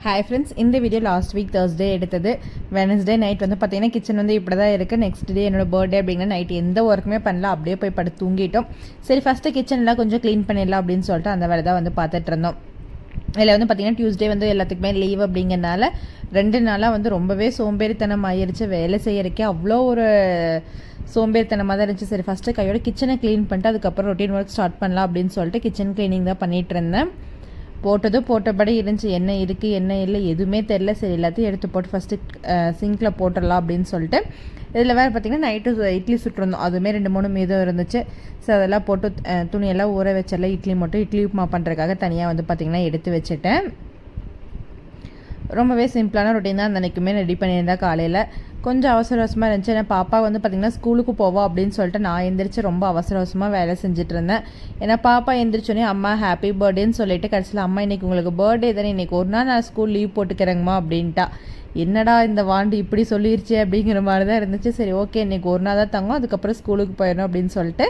Hi friends, இந்த video last week Thursday எடுத்தது. Wednesday night வந்து பார்த்தீங்கன்னா கிச்சன் வந்து இப்படி தான் இருக்குது. நெக்ஸ்ட் டே என்னோட பர்த்டே அப்படிங்கிற நைட் எந்த ஒர்க்குமே பண்ணல, அப்படியே போய் படுத்து தூங்கிட்டோம். சரி ஃபஸ்ட்டு கிச்சன்லாம் கொஞ்சம் க்ளீன் பண்ணிடலாம் அப்படின்னு சொல்லிட்டு அந்த வேலை தான் வந்து பார்த்துட்டு இருந்தோம். இதில் வந்து பார்த்திங்கன்னா டியூஸ்டே வந்து எல்லாத்துக்குமே லீவ் அப்படிங்கிறனால 2 நாளாக வந்து ரொம்பவே சோம்பேறித்தனம் ஆயிடுச்சு. வேலை செய்யறதுக்கே அவ்வளோ ஒரு சோம்பேறித்தனமாக தான் இருந்துச்சு. சரி ஃபஸ்ட்டு கையோட கிச்சனை க்ளீன் பண்ணிட்டு அதுக்கப்புறம் ரொட்டீன் ஒர்க் ஸ்டார்ட் பண்ணலாம் அப்படின்னு சொல்லிட்டு கிச்சன் க்ளீனிங் தான் பண்ணிகிட்டு இருந்தேன். போட்டபடி இருந்துச்சு, என்ன இருக்குது என்ன இல்லை எதுவுமே தெரில. சரி எல்லாத்தையும் எடுத்து போட்டு ஃபஸ்ட்டு சிங்கில் போட்டுடலாம் அப்படின்னு சொல்லிட்டு இதில் வேறு பார்த்திங்கன்னா நைட்டு இட்லி சுட்டுருந்தோம். அதுவுமே 2-3 மீதம் இருந்துச்சு. ஸோ அதெல்லாம் போட்டு துணியெல்லாம் ஊற வச்சிடலாம். இட்லி உப்புமா பண்ணுறதுக்காக தனியாக வந்து பார்த்திங்கன்னா எடுத்து வச்சுட்டேன். ரொம்பவே சிம்பிளான ரொட்டீன் தான் அன்றைக்குமே ரெடி பண்ணியிருந்தேன். காலையில் கொஞ்சம் அவசரமாக இருந்துச்சு. ஏன்னா பாப்பா வந்து பார்த்திங்கன்னா ஸ்கூலுக்கு போவோம் அப்படின்னு சொல்லிட்டு நான் எந்திரிச்சு ரொம்ப அவசரமாக வேலை செஞ்சுட்டு இருந்தேன். ஏன்னா பாப்பா எந்திரிச்சோன்னே அம்மா ஹாப்பி பர்த்டேன்னு சொல்லிட்டு கடைசியில் அம்மா இன்றைக்கி உங்களுக்கு பர்த்டே தானே, இன்றைக்கி ஒரு நாள் நான் ஸ்கூல் லீவ் போட்டுக்கிறேங்கம்மா அப்படின்ட்டா. என்னடா இந்த வாண்டு இப்படி சொல்லிருச்சு அப்படிங்கிற மாதிரி தான் இருந்துச்சு. சரி ஓகே இன்றைக்கி ஒரு நாள் தான் தங்கும், அதுக்கப்புறம் ஸ்கூலுக்கு போயிடணும் அப்படின்னு சொல்லிட்டு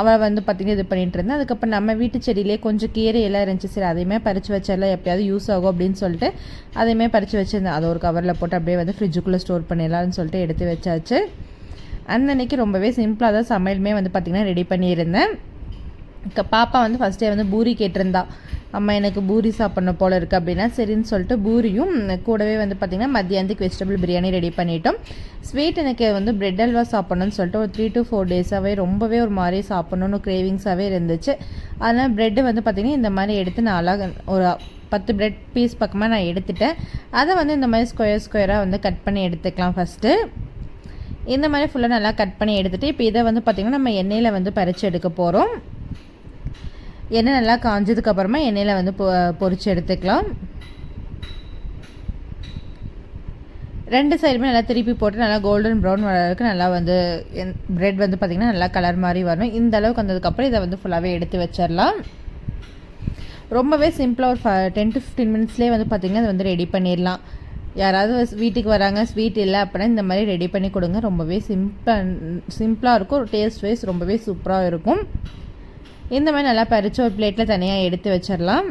அவள் வந்து பார்த்திங்கன்னா இது பண்ணிகிட்டு இருந்தேன். அதுக்கப்புறம் நம்ம வீட்டு செடியிலே கொஞ்சம் கீரையெல்லாம் இருந்துச்சு. சரி அதையுமே பறித்து வச்சாலாம் எப்போயாவது யூஸ் ஆகும் அப்படின்னு சொல்லிட்டு அதையுமே பறித்து வச்சுருந்தேன். அதை ஒரு கவரில் போட்டு அப்படியே வந்து ஃப்ரிட்ஜுக்குள்ளே ஸ்டோர் பண்ணிடலாம்னு சொல்லிட்டு எடுத்து வச்சாச்சு. அன்னைக்கு ரொம்பவே சிம்பிளாக தான் சமையலுமே வந்து பார்த்திங்கன்னா ரெடி பண்ணியிருந்தேன். பாப்பா வந்து ஃபஸ்ட் டே வந்து பூரி கேட்டிருந்தா, அம்மா எனக்கு பூரி சாப்பிட்ணும் போல் இருக்குது அப்படின்னா சரின்னு சொல்லிட்டு பூரியும் கூடவே வந்து பார்த்திங்கன்னா மத்தியானத்துக்கு வெஜிடபிள் பிரியாணி ரெடி பண்ணிட்டோம். ஸ்வீட் எனக்கு வந்து பிரெட் அல்வா சாப்பிட்ணுன்னு சொல்லிட்டு ஒரு 3 to 4 டேஸாகவே ரொம்பவே ஒரு மாதிரி சாப்பிட்ணுன்னு கிரேவிங்ஸாகவே இருந்துச்சு. அதனால் ப்ரெட்டு வந்து பார்த்திங்கன்னா இந்த மாதிரி எடுத்து நான் அழகாக ஒரு 10 பிரெட் பீஸ் பக்கமாக நான் எடுத்துட்டேன். அதை வந்து இந்த மாதிரி ஸ்கொயராக வந்து கட் பண்ணி எடுத்துக்கலாம். ஃபஸ்ட்டு இந்த மாதிரி ஃபுல்லாக நல்லா கட் பண்ணி எடுத்துகிட்டு இப்போ இதை வந்து பார்த்திங்கன்னா நம்ம எண்ணெயில் வந்து பறித்து எடுக்க போகிறோம். எண்ணெய் நல்லா காஞ்சதுக்கப்புறமா எண்ணெயில் வந்து பொரிச்சு எடுத்துக்கலாம். 2 சைடுமே நல்லா திருப்பி போட்டு நல்லா கோல்டன் ப்ரௌன் வர நல்லா வந்து ப்ரெட் வந்து பார்த்திங்கன்னா நல்லா கலர் மாதிரி வரணும். இந்த அளவுக்கு வந்ததுக்கப்புறம் இதை வந்து ஃபுல்லாகவே எடுத்து வச்சிடலாம். ரொம்பவே சிம்பிளாக ஒரு 10 to 15 மினிட்ஸ்லேயே வந்து பார்த்திங்கன்னா அது வந்து ரெடி பண்ணிடலாம். யாராவது வீட்டுக்கு வராங்க ஸ்வீட் இல்லை அப்படின்னா இந்த மாதிரி ரெடி பண்ணி கொடுங்க. ரொம்பவே சிம்பிளாக இருக்கும். டேஸ்ட் வைஸ் ரொம்பவே சூப்பராக இருக்கும். இந்த மாதிரி நல்லா பறித்து ஒரு பிளேட்டில் தனியாக எடுத்து வச்சிடலாம்.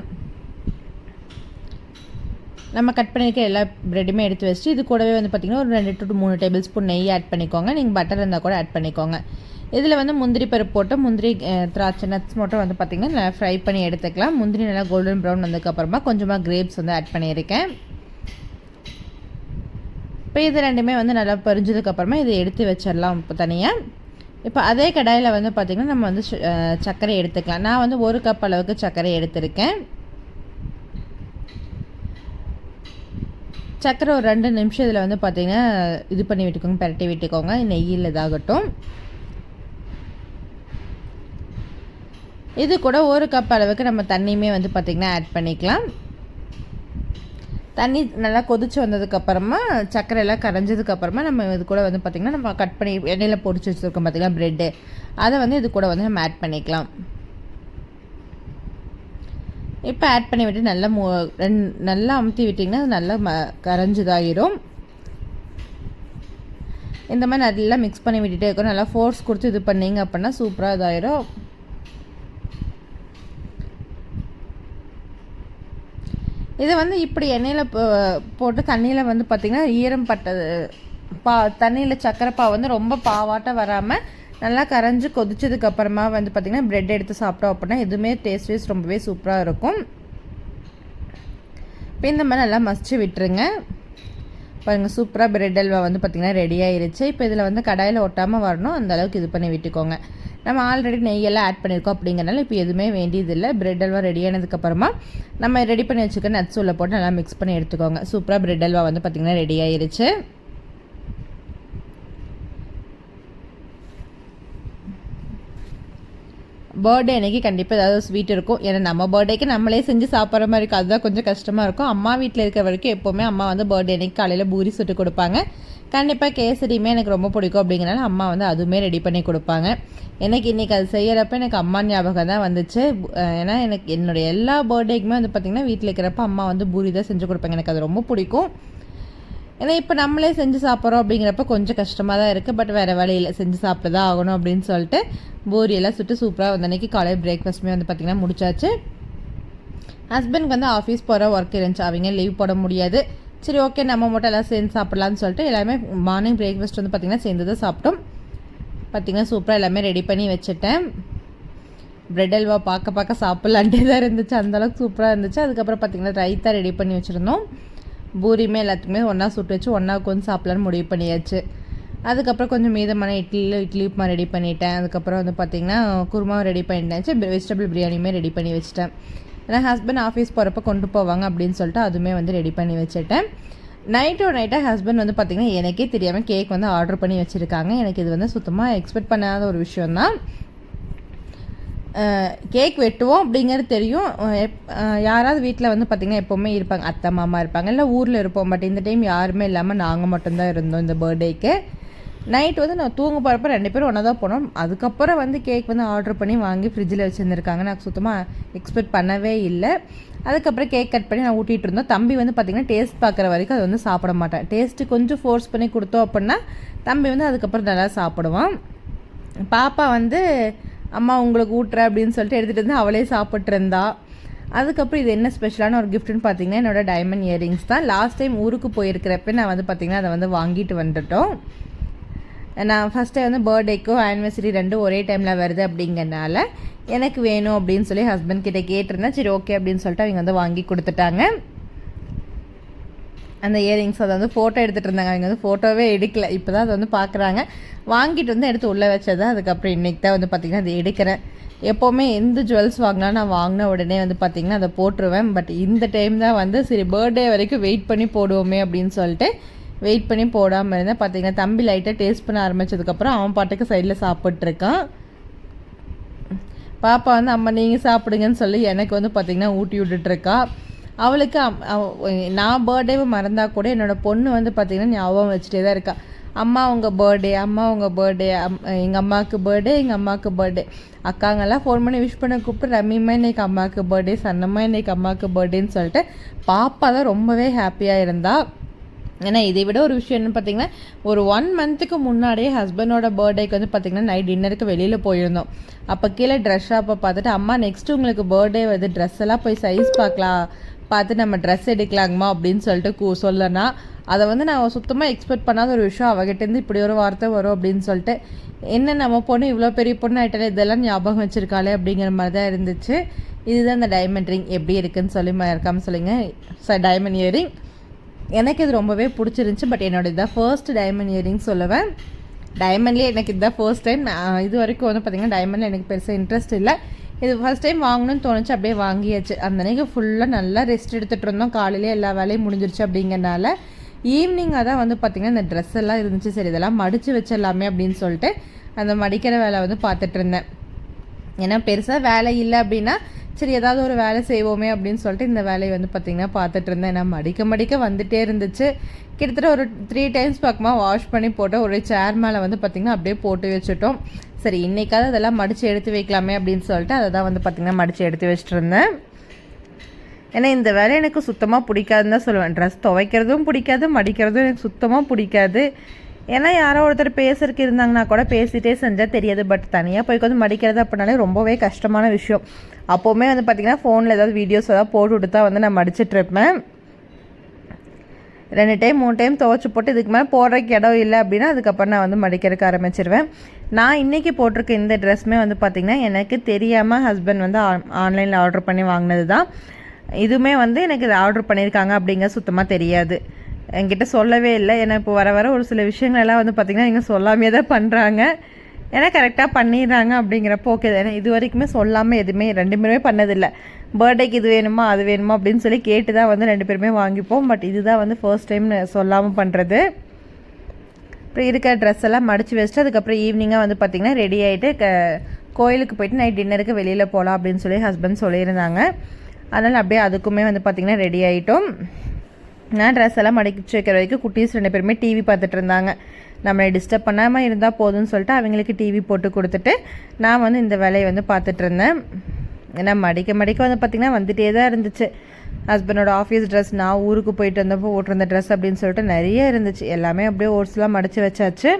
நம்ம கட் பண்ணியிருக்க எல்லா ப்ரெட்டுமே எடுத்து வச்சுட்டு இது கூடவே வந்து பார்த்திங்கன்னா ஒரு 2 to 3 டேபிள் ஸ்பூன் நெய் ஆட் பண்ணிக்கோங்க. நீங்கள் பட்டர் இருந்தால் கூட ஆட் பண்ணிக்கோங்க. இதில் வந்து முந்திரி பருப்பு போட்டு முந்திரி திராட்சை நட்ஸ் மட்டும் வந்து பார்த்திங்கன்னா நல்லா ஃப்ரை பண்ணி எடுத்துக்கலாம். முந்திரி நல்லா கோல்டன் ப்ரௌன் வந்ததுக்கப்புறமா கொஞ்சமாக கிரேப்ஸ் வந்து ஆட் பண்ணியிருக்கேன். இப்போ இது ரெண்டுமே வந்து நல்லா பொரிஞ்சதுக்கப்புறமா இதை எடுத்து வச்சிடலாம் இப்போ தனியாக. இப்போ அதே கடாயில் வந்து பார்த்திங்கன்னா நம்ம வந்து சர்க்கரை எடுத்துக்கலாம். நான் வந்து 1 கப் அளவுக்கு சர்க்கரை எடுத்திருக்கேன். சர்க்கரை ஒரு 2 நிமிஷம் இதில் வந்து பார்த்திங்கன்னா இது பண்ணி விட்டுக்கோங்க, பரட்டி விட்டுக்கோங்க. நெய்யில் இதாகட்டும். இது கூட 1 கப் அளவுக்கு நம்ம தண்ணியுமே வந்து பார்த்திங்கன்னா ஆட் பண்ணிக்கலாம். தண்ணி நல்லா கொதிச்சு வந்ததுக்கப்புறமா சர்க்கரை எல்லாம் கரைஞ்சதுக்கப்புறமா நம்ம இது கூட வந்து பார்த்திங்கன்னா நம்ம கட் பண்ணி எண்ணெயில் பொரிச்சு வச்சுருக்கோம் பார்த்திங்கன்னா ப்ரெட்டு, அதை வந்து இது கூட வந்து நம்ம ஆட் பண்ணிக்கலாம். இப்போ ஆட் பண்ணி விட்டு நல்லா நல்லா அமுத்தி விட்டிங்கன்னா அது நல்லா கரைஞ்சதாகிடும். இந்த மாதிரி நல்லா மிக்ஸ் பண்ணி விட்டுட்டே இருக்கும். நல்லா ஃபோர்ஸ் கொடுத்து இது பண்ணிங்க அப்படின்னா சூப்பராக இதாகிடும். இதை வந்து இப்படி எண்ணெயில் போட்டு தண்ணியில் வந்து பார்த்திங்கன்னா ஈரம் பட்டது தண்ணியில் சர்க்கரை பாவு வந்து ரொம்ப பாவாட்டம் வராமல் நல்லா கரைஞ்சி கொதிச்சதுக்கப்புறமா வந்து பார்த்திங்கன்னா ப்ரெட் எடுத்து சாப்பிட்டோம் அப்படின்னா எதுவுமே டேஸ்ட் வைஸ் ரொம்பவே சூப்பராக இருக்கும். இப்போ இந்த மாதிரி நல்லா மசிச்சு விட்டுருங்க. பாருங்கள் சூப்பராக ப்ரெட் அல்வா வந்து பார்த்திங்கன்னா ரெடி ஆயிருச்சு. இப்போ இதில் வந்து கடாயில் ஒட்டாமல் வரணும், அந்தளவுக்கு இது பண்ணி விட்டுக்கோங்க. நம்ம ஆல்ரெடி நெய்யெல்லாம் ஆட் பண்ணியிருக்கோம் அப்படிங்கிறனால இப்போ எதுவுமே வேண்டியதில்லை. ப்ரெட் அல்வா ரெடி ஆனதுக்கப்புறமா நம்ம ரெடி பண்ணி வச்சுக்க நட்ஸ் உள்ள போட்டு நல்லா மிக்ஸ் பண்ணி எடுத்துக்கோங்க. சூப்பராக ப்ரெட் அல்வா வந்து பார்த்திங்கன்னா ரெடி ஆயிருச்சு. பர்த்டே அன்றைக்கி கண்டிப்பாக ஏதாவது ஸ்வீட் இருக்கும். ஏன்னா நம்ம பர்த்டேக்கு நம்மளே செஞ்சு சாப்பிட்ற மாதிரி இருக்கும். அதுதான் கொஞ்சம் கஷ்டமாக இருக்கும். அம்மா வீட்டில் இருக்கிற வரைக்கும் எப்போவுமே அம்மா வந்து பர்த்டே அன்றைக்கி காலையில் பூரி சுட்டு கொடுப்பாங்க. கண்டிப்பாக கேசரியுமே எனக்கு ரொம்ப பிடிக்கும் அப்படிங்கிறனால அம்மா வந்து அதுவுமே ரெடி பண்ணி கொடுப்பாங்க. எனக்கு இன்றைக்கி அது செய்கிறப்ப எனக்கு அம்மா ஞாபகம் தான் வந்துச்சு. ஏன்னா எனக்கு என்னுடைய எல்லா பர்த்டேக்குமே வந்து பார்த்திங்கன்னா வீட்டில் இருக்கிறப்ப அம்மா வந்து பூரி தான் செஞ்சு கொடுப்பாங்க. எனக்கு அது ரொம்ப பிடிக்கும். ஏன்னா இப்போ நம்மளே செஞ்சு சாப்பிட்றோம் அப்படிங்கிறப்ப கொஞ்சம் கஷ்டமாக தான் இருக்குது. பட் வேறு வழியில் செஞ்சு சாப்பிட்டு தான் ஆகணும் அப்படின்னு சொல்லிட்டு பூரியெல்லாம் சுட்டு சூப்பராக வந்து அன்றைக்கி காலையில் பிரேக்ஃபாஸ்ட்டுமே வந்து பார்த்திங்கன்னா முடிச்சாச்சு. ஹஸ்பண்ட்க்கு வந்து ஆஃபீஸ் போகிற ஒர்க் இருந்துச்சு, அவங்க லீவ் போட முடியாது. சரி ஓகே நம்ம மட்டும் எல்லாம் சேர்ந்து சாப்பிட்லான்னு சொல்லிட்டு எல்லாமே மார்னிங் பிரேக்ஃபாஸ்ட் வந்து பார்த்திங்கன்னா சேர்ந்து தான் சாப்பிட்டோம். பார்த்திங்கன்னா சூப்பராக எல்லாமே ரெடி பண்ணி வச்சுட்டேன். ப்ரெட் அல்வா பார்க்க சாப்பிட்லான்ட்டே தான் இருந்துச்சு, அந்தளவுக்கு சூப்பராக இருந்துச்சு. அதுக்கப்புறம் பார்த்திங்கன்னா ரைத்தா ரெடி பண்ணி வச்சுருந்தோம். பூரியுமே எல்லாத்துக்குமே ஒன்றா சுட்டு வச்சு ஒன்றா உட்காந்து சாப்பிட்லான்னு முடிவு பண்ணியாச்சு. அதுக்கப்புறம் கொஞ்சம் மீதமான இட்லி உப்புமா ரெடி பண்ணிட்டேன். அதுக்கப்புறம் வந்து பார்த்திங்கன்னா குருமாவும் ரெடி பண்ணிட்டேன். வெஜிடபிள் பிரியாணியுமே ரெடி பண்ணி வச்சுட்டேன். ஏன்னா ஹஸ்பண்ட் ஆஃபீஸ் போகிறப்ப கொண்டு போவாங்க அப்படின்னு சொல்லிட்டு அதுவுமே வந்து ரெடி பண்ணி வச்சுட்டேன். நைட்டாக ஹஸ்பண்ட் வந்து பார்த்திங்கன்னா எனக்கே தெரியாமல் கேக் வந்து ஆர்டர் பண்ணி வச்சுருக்காங்க. எனக்கு இது வந்து சுத்தமாக எக்ஸ்பெக்ட் பண்ணாத ஒரு விஷயந்தான். கேக் வெட்டுவோம் அப்படிங்கிறது தெரியும். யாராவது வீட்டில் வந்து பார்த்திங்கன்னா எப்போவுமே இருப்பாங்க, அத்தை மாமா இருப்பாங்க, இல்லை ஊரில் இருப்போம். பட் இந்த டைம் யாருமே இல்லாமல் நாங்கள் மட்டும்தான் இருந்தோம் இந்த பர்த்டேக்கு. நைட் வந்து நான் தூங்க போகிறப்ப 2 பேரும் ஒன்றா தான் போனோம். அதுக்கப்புறம் வந்து கேக் வந்து ஆர்டர் பண்ணி வாங்கி ஃப்ரிட்ஜில் வச்சுருந்துருக்காங்க. நான் சுத்தமாக எக்ஸ்பெக்ட் பண்ணவே இல்லை. அதுக்கப்புறம் கேக் கட் பண்ணி நான் ஊட்டிகிட்டு இருந்தோம். தம்பி வந்து பார்த்திங்கன்னா டேஸ்ட் பார்க்குற வரைக்கும் அது வந்து சாப்பிட மாட்டேன். டேஸ்ட்டு கொஞ்சம் ஃபோர்ஸ் பண்ணி கொடுத்தோம் அப்படின்னா தம்பி வந்து அதுக்கப்புறம் நல்லா சாப்பிடுவான். பாப்பா வந்து அம்மா உங்களுக்கு ஊட்டுற அப்படின்னு சொல்லிட்டு எடுத்துகிட்டு வந்து அவளே சாப்பிட்ருந்தா. அதுக்கப்புறம் இது என்ன ஸ்பெஷலான ஒரு கிஃப்ட்டுன்னு பார்த்தீங்கன்னா என்னோடய டைமண்ட் இயரிங்ஸ் தான். லாஸ்ட் டைம் ஊருக்கு போயிருக்கிறப்ப நான் வந்து பார்த்திங்கன்னா அதை வந்து வாங்கிட்டு வந்துட்டோம். நான் ஃபஸ்ட்டு வந்து பர்த்டேக்கும் ஆனிவர்சரி 2 ஒரே டைமில் வருது அப்படிங்கிறனால எனக்கு வேணும் அப்படின்னு சொல்லி ஹஸ்பண்ட் கிட்டே கேட்டிருந்தேன். சரி ஓகே அப்படின்னு சொல்லிட்டு அவங்க வந்து வாங்கி கொடுத்துட்டாங்க. அந்த இயரிங்ஸ் அதை வந்து ஃபோட்டோ எடுத்துகிட்டு இருந்தாங்க. அவங்க வந்து ஃபோட்டோவே எடுக்கல, இப்போ தான் அதை வந்து பார்க்குறாங்க. வாங்கிட்டு வந்து எடுத்து உள்ளே வச்சது. அதுக்கப்புறம் இன்றைக்கி தான் வந்து பார்த்திங்கன்னா அதை எடுக்கிறேன். எப்போவுமே எந்த ஜுவல்ஸ் வாங்கினாலும் நான் வாங்கின உடனே வந்து பார்த்திங்கன்னா அதை போட்டுருவேன். பட் இந்த டைம் தான் வந்து சரி பர்த்டே வரைக்கும் வெயிட் பண்ணி போடுவோமே அப்படின்னு சொல்லிட்டு வெயிட் பண்ணி போடாமல் இருந்தேன். பார்த்திங்கன்னா தம்பி லைட்டாக டேஸ்ட் பண்ண ஆரம்பித்ததுக்கப்புறம் அவன் பாட்டுக்கு சைடில் சாப்பிட்ருக்கான். பாப்பா வந்து அம்மா நீங்கள் சாப்பிடுங்கன்னு சொல்லி எனக்கு வந்து பார்த்திங்கன்னா ஊட்டி விட்டுட்ருக்கா. அவளுக்கு நான் பர்த்டேவை மறந்தால் கூட என்னோடய பொண்ணு வந்து பார்த்திங்கன்னா ஞாபகம் வச்சுட்டே தான் இருக்கா. அம்மா உங்கள் பர்த்டே, அம்மா உங்கள் பர்த்டே, எங்கள் அம்மாவுக்கு பர்த்டே, எங்கள் அம்மாவுக்கு பர்த்டே. அக்காங்கெல்லாம் ஃபோன் பண்ணி விஷ் பண்ண கூப்பிட்டு ரம்மிம்மா இன்றைக்கி அம்மாவுக்கு பர்த்டே, சன்னம்மா இன்றைக்கி அம்மாவுக்கு பர்த்டேன்னு சொல்லிட்டு பாப்பா தான் ரொம்பவே ஹாப்பியாக இருந்தா. ஏன்னா இதை விட ஒரு விஷயம் என்ன பார்த்திங்கன்னா ஒரு 1 மந்த்துக்கு முன்னாடியே ஹஸ்பண்டோட பர்த்டேக்கு வந்து பார்த்திங்கன்னா நைட் டின்னருக்கு வெளியில் போயிருந்தோம். அப்போ கீழே ட்ரெஸ் ஷாப்பை பார்த்துட்டு அம்மா நெக்ஸ்ட்டு உங்களுக்கு பர்த்டே வருது, ட்ரெஸ் எல்லாம் போய் சைஸ் பார்த்து நம்ம ட்ரெஸ் எடுக்கலாங்கம்மா அப்படின்னு சொல்லிட்டு சொல்லனா அதை வந்து நான் சுத்தமாக எக்ஸ்பெக்ட் பண்ணாத ஒரு விஷயம். அவகிட்டேருந்து இப்படி ஒரு வார்த்தை வரும் அப்படின்னு சொல்லிட்டு என்ன நம்ம பொண்ணு இவ்வளோ பெரிய பொண்ணு ஆகிட்டாலே இதெல்லாம் ஞாபகம் வச்சுருக்காளே அப்படிங்கிற மாதிரி தான் இருந்துச்சு. இதுதான் இந்த டைமண்ட் ரிங் எப்படி இருக்குதுன்னு சொல்லி மறக்காமல் சொல்லுங்கள். டைமண்ட் இயரிங் எனக்கு இது ரொம்பவே பிடிச்சிருந்துச்சி. பட் என்னோட இதுதான் ஃபர்ஸ்ட் டைமண்ட் இயரிங் சொல்லுவேன். டைமண்ட்லேயே எனக்கு இதுதான் ஃபர்ஸ்ட் டைம். இது வரைக்கும் வந்து பார்த்திங்கன்னா டைமண்டில் எனக்கு பெருசாக இன்ட்ரெஸ்ட் இல்லை. இது ஃபஸ்ட் டைம் வாங்கணும்னு தோணுச்சு, அப்படியே வாங்கியாச்சு. அந்த அன்றைக்கி ஃபுல்லாக நல்லா ரெஸ்ட் எடுத்துகிட்டு இருந்தோம். காலையிலே எல்லா வேலையும் முடிஞ்சிருச்சு அப்படிங்கிறனால ஈவினிங்காக தான் வந்து பார்த்திங்கன்னா இந்த ட்ரெஸ் எல்லாம் இருந்துச்சு. சரி இதெல்லாம் மடித்து வச்சிடலாமே அப்படின்னு சொல்லிட்டு அந்த மடிக்கிற வேலை வந்து பார்த்துட்டு இருந்தேன். ஏன்னா பெருசாக வேலை இல்லை அப்படின்னா சரி ஏதாவது ஒரு வேலை செய்வோமே அப்படின்னு சொல்லிட்டு இந்த வேலையை வந்து பார்த்திங்கன்னா பார்த்துட்டு இருந்தேன். நான் மடிக்க வந்துகிட்டே இருந்துச்சு. கிட்டத்தட்ட ஒரு 3 டைம்ஸ் பக்கமாக வாஷ் பண்ணி போட்டு ஒரு சேர் மேலே வந்து பார்த்திங்கன்னா அப்படியே போட்டு வச்சுட்டோம். சரி இன்றைக்காவது அதெல்லாம் மடித்து எடுத்து வைக்கலாமே அப்படின்னு சொல்லிட்டு அதை தான் வந்து பார்த்திங்கன்னா மடித்து எடுத்து வச்சுட்டு இருந்தேன். ஏன்னா இந்த வேலை எனக்கு சுத்தமாக பிடிக்காதுன்னு தான் சொல்லுவேன். ட்ரெஸ் துவைக்கிறதும் பிடிக்காது, மடிக்கிறதும் எனக்கு சுத்தமாக பிடிக்காது. ஏன்னா யாரோ ஒருத்தர் பேசுறதுக்கு இருந்தாங்கன்னா கூட பேசிகிட்டே செஞ்சால் தெரியாது. பட் தனியாக போய் வந்து மடிக்கிறது அப்படின்னாலே ரொம்பவே கஷ்டமான விஷயம். அப்போவுமே வந்து பார்த்திங்கன்னா ஃபோனில் ஏதாவது வீடியோஸ் ஏதாவது போட்டு விட்டு தான் வந்து நான் மடிச்சிட்ருப்பேன். 2 டைம் 3 டைம் துவைச்சி போட்டு இதுக்கு மேலே போடுறதுக்கு இடம் இல்லை அப்படின்னா அதுக்கப்புறம் நான் வந்து மடிக்கிறதுக்கு ஆரம்பிச்சிருவேன். நான் இன்றைக்கி போட்டிருக்க இந்த ட்ரெஸ்ஸுமே வந்து பார்த்திங்கன்னா எனக்கு தெரியாமல் ஹஸ்பண்ட் வந்து ஆன்லைனில் ஆர்டர் பண்ணி வாங்கினது தான். இதுவுமே வந்து எனக்கு இது ஆர்டர் பண்ணியிருக்காங்க அப்படிங்க சுத்தமாக தெரியாது, என்கிட்ட சொல்லவே இல்லை. ஏன்னா இப்போ வர ஒரு சில விஷயங்களெல்லாம் வந்து பார்த்திங்கன்னா நீங்கள் சொல்லாமே தான் பண்ணுறாங்க. ஏன்னா கரெக்டாக பண்ணிடுறாங்க அப்படிங்கிறப்போ ஓகே. ஏன்னா இது வரைக்குமே சொல்லாமல் எதுவுமே 2 பேருமே பண்ணதில்லை. பர்த்டேக்கு இது வேணுமா அது வேணுமா அப்படின்னு சொல்லி கேட்டு தான் வந்து 2 பேருமே வாங்கிப்போம். பட் இதுதான் வந்து ஃபர்ஸ்ட் டைம் சொல்லாமல் பண்ணுறது. அப்புறம் இருக்க ட்ரெஸ் எல்லாம் மடித்து வச்சுட்டு அதுக்கப்புறம் ஈவினிங்காக வந்து பார்த்திங்கன்னா ரெடி ஆகிட்டு கோயிலுக்கு போயிட்டு நைட் டின்னருக்கு வெளியில் போகலாம் அப்படின்னு சொல்லி ஹஸ்பண்ட் சொல்லியிருந்தாங்க. அதனால் அப்படியே அதுக்குமே வந்து பார்த்திங்கன்னா ரெடி ஆகிட்டோம். நான் ட்ரெஸ் எல்லாம் மடிச்சு வைக்கிற வரைக்கும் குட்டீஸ் 2 பேருமே டிவி பார்த்துட்டு இருந்தாங்க. நம்மளை டிஸ்டர்ப் பண்ணாமல் இருந்தால் போதும்னு சொல்லிட்டு அவங்களுக்கு டிவி போட்டு கொடுத்துட்டு நான் வந்து இந்த வேலையை வந்து பார்த்துட்டு இருந்தேன். ஏன்னா மடிக்க வந்து பார்த்திங்கன்னா வந்துகிட்டே தான் இருந்துச்சு. ஹஸ்பண்டோட ஆஃபீஸ் ட்ரெஸ், நான் ஊருக்கு போயிட்டு வந்தப்போ ஓட்டிருந்த ட்ரெஸ் அப்படின்னு சொல்லிட்டு நிறைய இருந்துச்சு. எல்லாமே அப்படியே ஓட்ஸ்லாம் மடித்து வச்சாச்சு.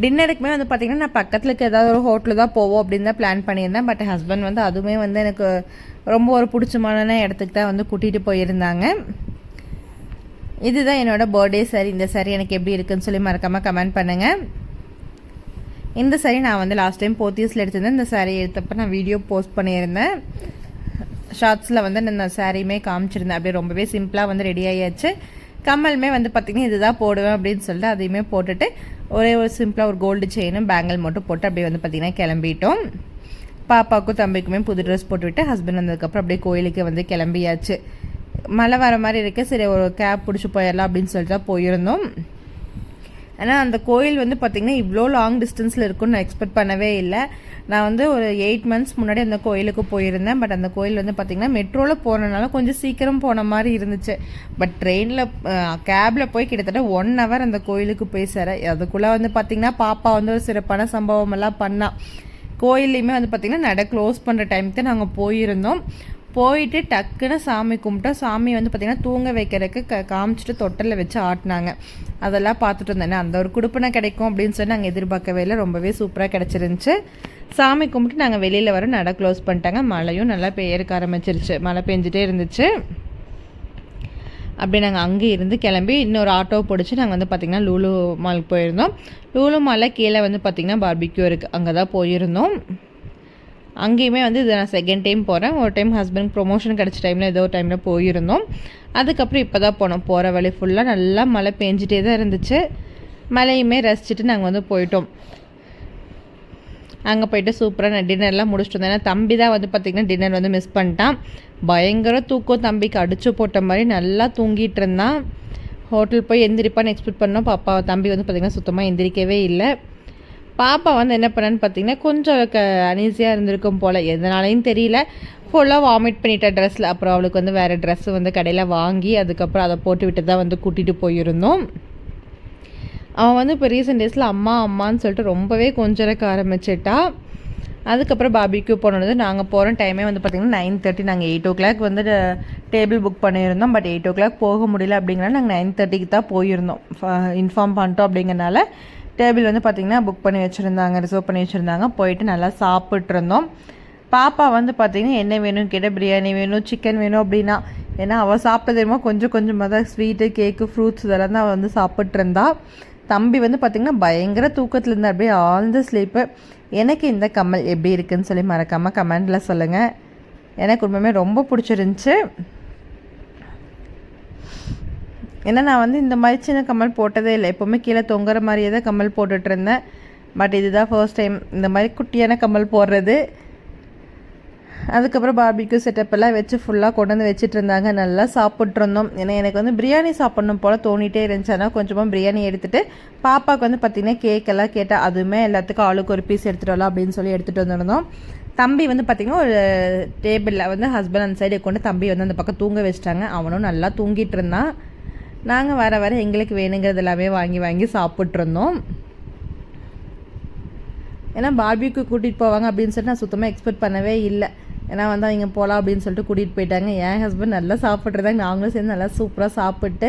டின்னருக்குமே வந்து பார்த்திங்கன்னா நான் பக்கத்தில் இருக்க ஏதாவது ஒரு ஹோட்டலில் தான் போவோம் அப்படின்னு தான் பிளான் பண்ணியிருந்தேன். பட் ஹஸ்பண்ட் வந்து அதுவுமே வந்து எனக்கு ரொம்ப ஒரு பிடிச்சமான இடத்துக்கு தான் வந்து கூட்டிகிட்டு போயிருந்தாங்க. இதுதான் என்னோடய பர்த்டே சாரி. இந்த சாரி எனக்கு எப்படி இருக்குதுன்னு சொல்லி மறக்காமல் கமெண்ட் பண்ணுங்கள். இந்த சாரி நான் வந்து லாஸ்ட் டைம் போத்தீஸில் எடுத்திருந்தேன். இந்த சாரி எடுத்தப்போ நான் வீடியோ போஸ்ட் பண்ணியிருந்தேன். ஷார்ட்ஸில் வந்து நான் இந்த சாரியுமே காமிச்சிருந்தேன். அப்படியே ரொம்பவே சிம்பிளாக வந்து ரெடி ஆகியாச்சு. கம்மலுமே வந்து பார்த்திங்கன்னா இதுதான் போடுவேன் அப்படின்னு சொல்லிட்டு அதையுமே போட்டுட்டு ஒரே ஒரு சிம்பிளாக ஒரு கோல்டு செயினும் பேங்கிள் மட்டும் போட்டு அப்படியே வந்து பார்த்திங்கன்னா கிளம்பிட்டோம். பாப்பாவுக்கும் தம்பிக்குமே புது ட்ரெஸ் போட்டுவிட்டு ஹஸ்பண்ட் வந்ததுக்கப்புறம் அப்படியே கோயிலுக்கு வந்து கிளம்பியாச்சு. மழை வர மாதிரி இருக்குது, சரி ஒரு கேப் பிடிச்சி போயிடலாம் அப்படின்னு சொல்லிட்டு தான் போயிருந்தோம். ஆனால் அந்த கோயில் வந்து பார்த்திங்கன்னா இவ்வளோ லாங் டிஸ்டன்ஸில் இருக்குன்னு நான் எக்ஸ்பெக்ட் பண்ணவே இல்லை. நான் வந்து ஒரு 8 months முன்னாடி அந்த கோயிலுக்கு போயிருந்தேன். பட் அந்த கோயில் வந்து பார்த்திங்கன்னா மெட்ரோவில் போனதுனால கொஞ்சம் சீக்கிரம் போன மாதிரி இருந்துச்சு. பட் ட்ரெயினில் கேபில் போய் கிட்டத்தட்ட 1 hour அந்த கோயிலுக்கு போய் சேர. அதுக்குள்ளே வந்து பார்த்திங்கன்னா பாப்பா வந்து ஒரு சிறப்பான சம்பவம் எல்லாம் பண்ணா. கோயிலையுமே வந்து பார்த்திங்கன்னா நடை க்ளோஸ் பண்ணுற டைமுக்கு நாங்கள் போயிருந்தோம். போயிட்டு டக்குன்னு சாமி கும்பிட்டோம். சாமி வந்து பார்த்திங்கன்னா தூங்க வைக்கிறதுக்கு காமிச்சிட்டு தொட்டலில் வச்சு ஆட்டினாங்க. அதெல்லாம் பார்த்துட்டு இருந்தேன். அந்த ஒரு குடுப்பனை கிடைக்கும் அப்படின்னு சொல்லி நாங்கள் எதிர்பார்க்கவே இல்லை. ரொம்பவே சூப்பராக கிடச்சிருந்துச்சு. சாமி கும்பிட்டு நாங்கள் வெளியில் வர நடை க்ளோஸ் பண்ணிட்டாங்க. மழையும் நல்லா பெய்யறக்க ஆரம்பிச்சிருச்சு. மழை பெஞ்சிட்டே இருந்துச்சு. அப்படியே நாங்கள் அங்கே இருந்து கிளம்பி இன்னொரு ஆட்டோ பிடிச்சி நாங்கள் வந்து பார்த்திங்கன்னா லூலு மாலுக்கு போயிருந்தோம். லூலு மாலில் கீழே வந்து பார்த்திங்கன்னா பார்பிக்யூ இருக்குது, அங்கே தான் போயிருந்தோம். அங்கேயுமே வந்து இது நான் செகண்ட் டைம் போகிறேன். ஒரு டைம் ஹஸ்பண்ட் ப்ரொமோஷன் கிடச்ச டைமில் ஏதோ ஒரு டைமில் போயிருந்தோம். அதுக்கப்புறம் இப்போ தான் போனோம். போகிற வழி ஃபுல்லாக நல்லா மழை பெஞ்சிட்டே தான் இருந்துச்சு. மழையுமே ரசிச்சுட்டு நாங்கள் வந்து போயிட்டோம். அங்கே போய்ட்டு சூப்பராக டின்னர்லாம் முடிச்சுட்டு வந்தேன். ஏன்னா தம்பி தான் வந்து பார்த்திங்கன்னா டின்னர் வந்து மிஸ் பண்ணிட்டான். பயங்கர தூக்கம், தம்பிக்கு அடிச்சு போட்ட மாதிரி நல்லா தூங்கிட்டு இருந்தான். ஹோட்டல் போய் எந்திரிப்பான்னு எக்ஸ்பெக்ட் பண்ணோம். பாப்பா தம்பி வந்து பார்த்திங்கன்னா சுத்தமாக எந்திரிக்கவே இல்லை. பாப்பா வந்து என்ன பண்ணான்னு பார்த்தீங்கன்னா கொஞ்சம் அனீஸியாக இருந்திருக்கும் போல், எதனாலையும் தெரியல. ஃபுல்லாக வாமிட் பண்ணிட்ட ட்ரெஸ்ஸில். அப்புறம் அவளுக்கு வந்து வேறு ட்ரெஸ்ஸு வந்து கடையில் வாங்கி அதுக்கப்புறம் அதை போட்டு விட்டு தான் வந்து கூட்டிகிட்டு போயிருந்தோம். அவன் வந்து இப்போ ரீசெண்ட் டேஸில் அம்மா அம்மான்னு சொல்லிட்டு ரொம்பவே கொஞ்சிறக்க ஆரம்பிச்சிட்டா. அதுக்கப்புறம் பார்பிக்யூ போனது நாங்கள் போகிற டைமே வந்து பார்த்திங்கன்னா 9:30. நாங்கள் 8 o'clock வந்து டேபிள் புக் பண்ணியிருந்தோம். பட் 8 o'clock போக முடியல அப்படிங்கிறனால நாங்கள் 9:30க்கு தான் போயிருந்தோம். இன்ஃபார்ம் பண்ணிட்டோம் அப்படிங்கிறனால டேபிள் வந்து பார்த்திங்கன்னா புக் பண்ணி வச்சுருந்தாங்க, ரிசர்வ் பண்ணி வச்சுருந்தாங்க. போயிட்டு நல்லா சாப்பிட்ருந்தோம். பாப்பா வந்து பார்த்திங்கன்னா என்ன வேணும் கேட்டால் பிரியாணி வேணும், சிக்கன் வேணும் அப்படின்னா. ஏன்னா அவள் சாப்பிட்டதுமோ கொஞ்சம் கொஞ்சமாக தான் ஸ்வீட்டு, கேக்கு, ஃப்ரூட்ஸ் இதெல்லாம் தான் அவள் வந்து சாப்பிட்ருந்தா. தம்பி வந்து பார்த்திங்கன்னா பயங்கர தூக்கத்தில் இருந்தால் அப்படியே ஆழ்ந்த ஸ்லீப்பு. எனக்கு இந்த கம்மல் எப்படி இருக்குதுன்னு சொல்லி மறக்காமல் கமெண்டில் சொல்லுங்கள். எனக்கு உண்மையுமே ரொம்ப பிடிச்சிருந்துச்சி. ஏன்னா நான் வந்து இந்த மாதிரி சின்ன கம்மல் போட்டதே இல்லை. எப்போவுமே கீழே தொங்குற மாதிரியே தான் கம்மல் போட்டுட்ருந்தேன். பட் இதுதான் ஃபர்ஸ்ட் டைம் இந்த மாதிரி குட்டியான கம்மல் போடுறது. அதுக்கப்புறம் பார்பிக்யூ செட்டப் எல்லாம் வச்சு ஃபுல்லாக கொண்டு வந்து வச்சுட்டு இருந்தாங்க. நல்லா சாப்பிட்ருந்தோம். ஏன்னா எனக்கு வந்து பிரியாணி சாப்பிட்ணும் போல் தோணிகிட்டே இருந்துச்சு. ஆனால் கொஞ்சமாக பிரியாணி எடுத்துகிட்டு பாப்பாவுக்கு வந்து பார்த்திங்கன்னா கேக்கெல்லாம் கேட்டால் அதுவுமே எல்லாத்துக்கும் ஆளுக்கு ஒரு பீஸ் எடுத்துகிட்டு வரலாம் அப்படின்னு சொல்லி எடுத்துகிட்டு வந்துருந்தோம். தம்பி வந்து பார்த்திங்கன்னா ஒரு டேபிளில் வந்து ஹஸ்பண்ட் அந்த சைடு கொண்டு தம்பி வந்து அந்த பக்கம் தூங்க வச்சிட்டாங்க. அவனும் நல்லா தூங்கிட்டு இருந்தான். நாங்கள் வர வர எங்களுக்கு வேணுங்கிறது எல்லாமே வாங்கி வாங்கி சாப்பிட்ருந்தோம். ஏன்னா பார்பிக்யூ கூட்டிகிட்டு போவாங்க அப்படின்னு சொல்லிட்டு நான் சுத்தமாக எக்ஸ்பெக்ட் பண்ணவே இல்லை. ஏன்னா வந்து அவங்க போகலாம் அப்படின்னு சொல்லிட்டு கூட்டிகிட்டு போயிட்டாங்க. என் ஹஸ்பண்ட் நல்லா சாப்பிட்ருந்தாங்க. நாங்களும் சேர்ந்து நல்லா சூப்பராக சாப்பிட்டு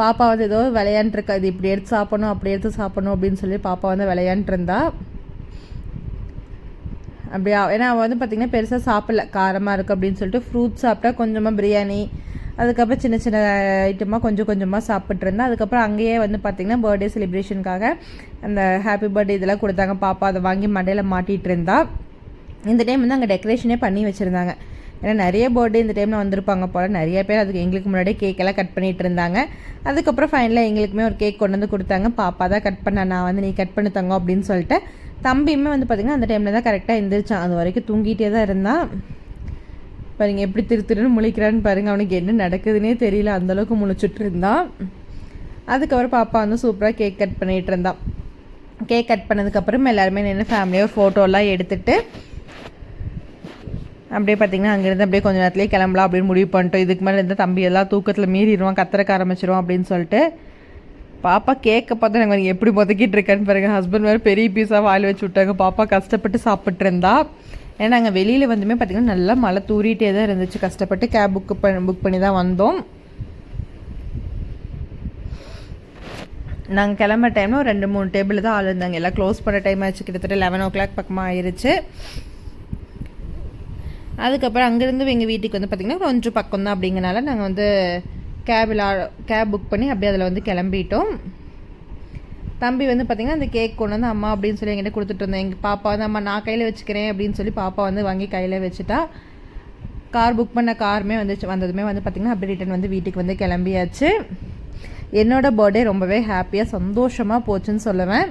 பாப்பா வந்து ஏதோ விளையாண்டுருக்கா. இது இப்படி எடுத்து சாப்பிடணும், அப்படி எடுத்து சாப்பிடணும் அப்படின்னு சொல்லி பாப்பா வந்து விளையாண்டுருந்தா. அப்படியா ஏன்னா அவள் வந்து பார்த்திங்கன்னா பெருசாக சாப்பிடல, காரமாக இருக்குது அப்படின்னு சொல்லிட்டு ஃப்ரூட்ஸ் சாப்பிட்டா, கொஞ்சமாக பிரியாணி, அதுக்கப்புறம் சின்ன சின்ன ஐட்டமாக கொஞ்சம் கொஞ்சமாக சாப்பிட்ருந்தேன். அதுக்கப்புறம் அங்கேயே வந்து பார்த்திங்கன்னா பர்த்டே செலிப்ரேஷனுக்காக அந்த ஹாப்பி பர்த்டே இதெல்லாம் கொடுத்தாங்க. பாப்பா அதை வாங்கி மண்டையில் மாட்டிகிட்டு இருந்தா. இந்த டைம் வந்து அங்கே டெக்கரேஷனே பண்ணி வச்சுருந்தாங்க. ஏன்னா நிறைய பர்த்டே இந்த டைமில் வந்திருப்பாங்க போல். நிறைய பேர் அதுக்கு எங்களுக்கு முன்னாடியே கேக்கெல்லாம் கட் பண்ணிகிட்டு இருந்தாங்க. அதுக்கப்புறம் ஃபைனலாக எங்களுக்குமே ஒரு கேக் கொண்டு வந்து கொடுத்தாங்க. பாப்பா தான் கட் பண்ண, நான் வந்து நீ கட் பண்ணி தங்க அப்படின்னு சொல்லிட்டு. தம்பியுமே வந்து பார்த்திங்கன்னா அந்த டைமில் தான் கரெக்டாக எழுந்திரிச்சான். அது வரைக்கும் தூங்கிட்டே தான் இருந்தான். பாருங்க எப்படி திருன்னு முழிக்கிறான்னு பாருங்கள். அவனுக்கு என்ன நடக்குதுன்னே தெரியல, அந்தளவுக்கு முழிச்சுட்டு இருந்தான். அதுக்கப்புறம் பாப்பா வந்து சூப்பராக கேக் கட் பண்ணிகிட்டு இருந்தான். கேக் கட் பண்ணதுக்கப்புறம் எல்லாருமே நின்று ஃபேமிலியாக ஃபோட்டோலாம் எடுத்துகிட்டு அப்படியே பார்த்திங்கன்னா அங்கேருந்து அப்படியே கொஞ்சம் நேரத்துலேயே கிளம்பலாம் அப்படின்னு முடிவு பண்ணிட்டோம். இதுக்கு மேலே இருந்தால் தம்பி எல்லாம் தூக்கத்தில் மீறிடுவான், கத்துறக்க ஆரம்பிச்சிடுவான் அப்படின்னு சொல்லிட்டு. பாப்பா கேக்கை பார்த்து நாங்கள் எப்படி முதக்கிட்டு இருக்கேன்னு பாருங்கள். ஹஸ்பண்ட் வேறு பெரிய பீஸாக வாயில் வச்சு விட்டாங்க. பாப்பா கஷ்டப்பட்டு சாப்பிட்டு இருந்தா. ஏன்னா நாங்கள் வெளியில் வந்துமே பார்த்திங்கன்னா நல்லா மழை தூரிகிட்டே தான் இருந்துச்சு. கஷ்டப்பட்டு கேப் புக் பண்ணி தான் வந்தோம். நாங்கள் கிளம்புற டைமில் ஒரு 2-3 டேபிள் தான் ஆள் இருந்தாங்க. எல்லாம் க்ளோஸ் பண்ண டைம் ஆச்சு, கிட்டத்தட்ட 11 o'clock பக்கமாக ஆயிடுச்சு. அதுக்கப்புறம் அங்கேருந்து எங்கள் வீட்டுக்கு வந்து பார்த்திங்கன்னா கொஞ்சம் பக்கம் தான் அப்படிங்கிறனால நாங்கள் வந்து கேப் புக் பண்ணி அப்படியே அதில் வந்து கிளம்பிட்டோம். தம்பி வந்து பார்த்திங்கன்னா அந்த கேக் கொண்டு வந்து அம்மா அப்படின்னு சொல்லி என்கிட்ட கொடுத்துட்டு இருந்தேன். எங்கள் பாப்பா வந்து அம்மா நான் கையில் வச்சுக்கிறேன் அப்படின்னு சொல்லி பாப்பா வந்து வாங்கி கையில் வச்சுட்டா. கார் புக் பண்ண காருமே வந்ததுமே வந்து பார்த்திங்கன்னா அப்படியே ரிட்டன் வந்து வீட்டுக்கு வந்து கிளம்பியாச்சு. என்னோடய பர்த்டே ரொம்பவே ஹாப்பியாக சந்தோஷமாக போச்சுன்னு சொல்லுவேன்.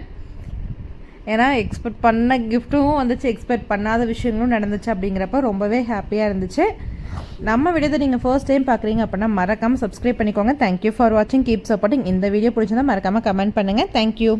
ஏன்னா எக்ஸ்பெக்ட் பண்ண கிஃப்ட்டும் வந்துச்சு, எக்ஸ்பெக்ட் பண்ணாத விஷயங்களும் நடந்துச்சு. அப்படிங்கிறப்ப ரொம்பவே ஹாப்பியாக இருந்துச்சு. நம்ம வீடியோ நீங்கள் ஃபர்ஸ்ட் டைம் பார்க்குறீங்க அப்படின்னா மறக்காமல் சப்ஸ்கிரைப் பண்ணிக்கோங்க. தேங்க்யூ ஃபார் வாட்சிங், கீப் சப்போர்ட்டிங். இந்த வீடியோ பிடிச்சிருந்தா மறக்காமல் கமெண்ட் பண்ணுங்கள். தேங்க்யூ.